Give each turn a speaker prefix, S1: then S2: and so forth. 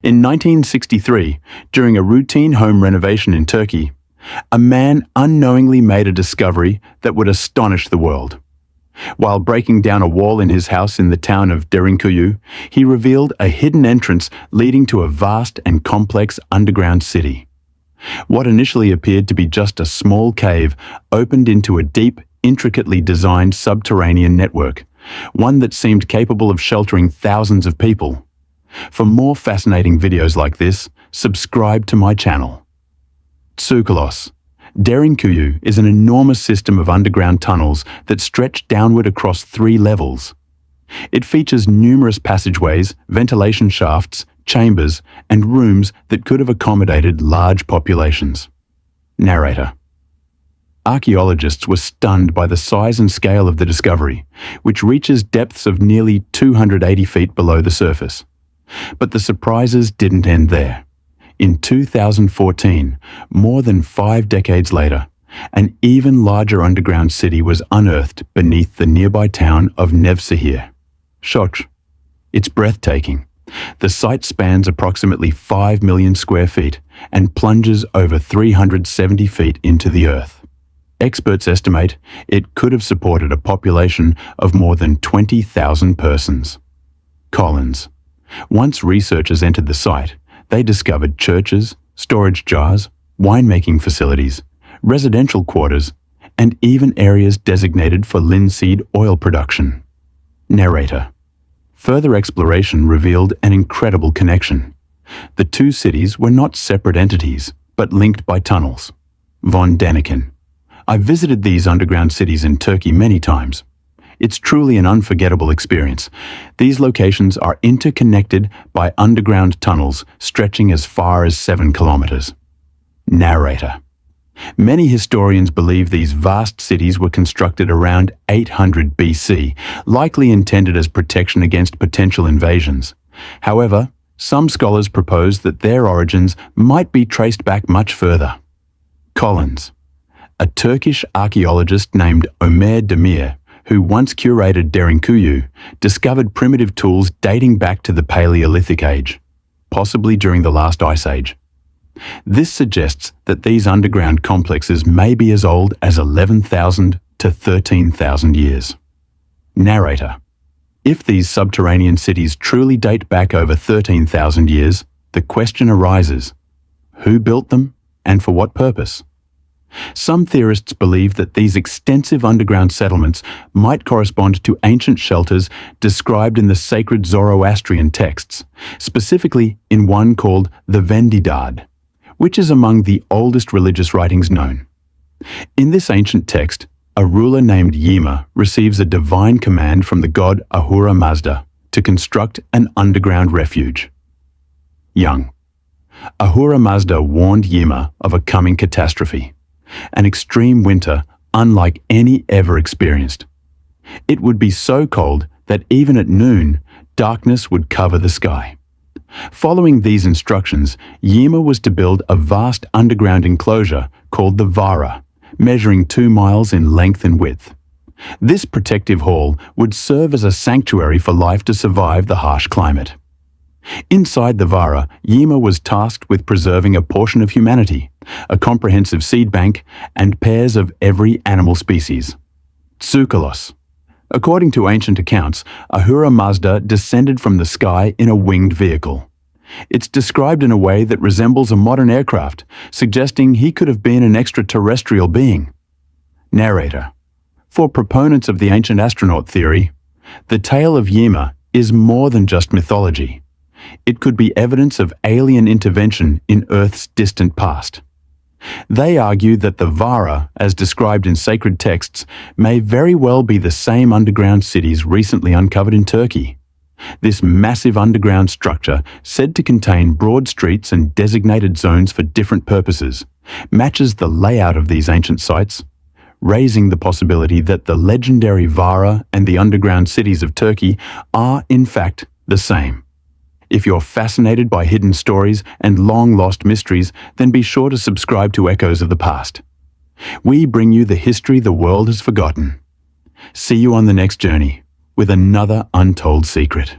S1: In 1963, during a routine home renovation in Turkey, a man unknowingly made a discovery that would astonish the world. While breaking down a wall in his house in the town of Derinkuyu, he revealed a hidden entrance leading to a vast and complex underground city. What initially appeared to be just a small cave opened into a deep, intricately designed subterranean network, one that seemed capable of sheltering thousands of people. For more fascinating videos like this, subscribe to my channel. Tsoukalos. Derinkuyu is an enormous system of underground tunnels that stretch downward across 3 levels. It features numerous passageways, ventilation shafts, chambers, and rooms that could have accommodated large populations. Narrator. Archaeologists were stunned by the size and scale of the discovery, which reaches depths of nearly 280 feet below the surface. But the surprises didn't end there. In 2014, more than 5 decades later, an even larger underground city was unearthed beneath the nearby town of Nevsehir. Shoch. It's breathtaking. The site spans approximately 5 million square feet and plunges over 370 feet into the earth. Experts estimate it could have supported a population of more than 20,000 persons. Collins. Once researchers entered the site, they discovered churches, storage jars, winemaking facilities, residential quarters, and even areas designated for linseed oil production. Narrator. Further exploration revealed an incredible connection. The 2 cities were not separate entities, but linked by tunnels. Von Däniken. I visited these underground cities in Turkey many times. It's truly an unforgettable experience. These locations are interconnected by underground tunnels stretching as far as 7 kilometers. Narrator. Many historians believe these vast cities were constructed around 800 BC, likely intended as protection against potential invasions. However, some scholars propose that their origins might be traced back much further. Collins. A Turkish archaeologist named Ömer Demir, who once curated Derinkuyu, discovered primitive tools dating back to the Paleolithic age, possibly during the last ice age. This suggests that these underground complexes may be as old as 11,000 to 13,000 years. Narrator. If these subterranean cities truly date back over 13,000 years, the question arises: who built them and for what purpose? Some theorists believe that these extensive underground settlements might correspond to ancient shelters described in the sacred Zoroastrian texts, specifically in one called the Vendidad, which is among the oldest religious writings known. In this ancient text, a ruler named Yima receives a divine command from the god Ahura Mazda to construct an underground refuge. Young. Ahura Mazda warned Yima of a coming catastrophe, an extreme winter unlike any ever experienced. It would be so cold that even at noon, darkness would cover the sky. Following these instructions, Yima was to build a vast underground enclosure called the Vara, measuring 2 miles in length and width. This protective hall would serve as a sanctuary for life to survive the harsh climate. Inside the Vara, Yima was tasked with preserving a portion of humanity, a comprehensive seed bank, and pairs of every animal species. Tsoukalos. According to ancient accounts, Ahura Mazda descended from the sky in a winged vehicle. It's described in a way that resembles a modern aircraft, suggesting he could have been an extraterrestrial being. Narrator. For proponents of the ancient astronaut theory, the tale of Yima is more than just mythology. It could be evidence of alien intervention in Earth's distant past. They argue that the Vara, as described in sacred texts, may very well be the same underground cities recently uncovered in Turkey. This massive underground structure, said to contain broad streets and designated zones for different purposes, matches the layout of these ancient sites, raising the possibility that the legendary Vara and the underground cities of Turkey are, in fact, the same. If you're fascinated by hidden stories and long-lost mysteries, then be sure to subscribe to Echoes of the Past. We bring you the history the world has forgotten. See you on the next journey with another untold secret.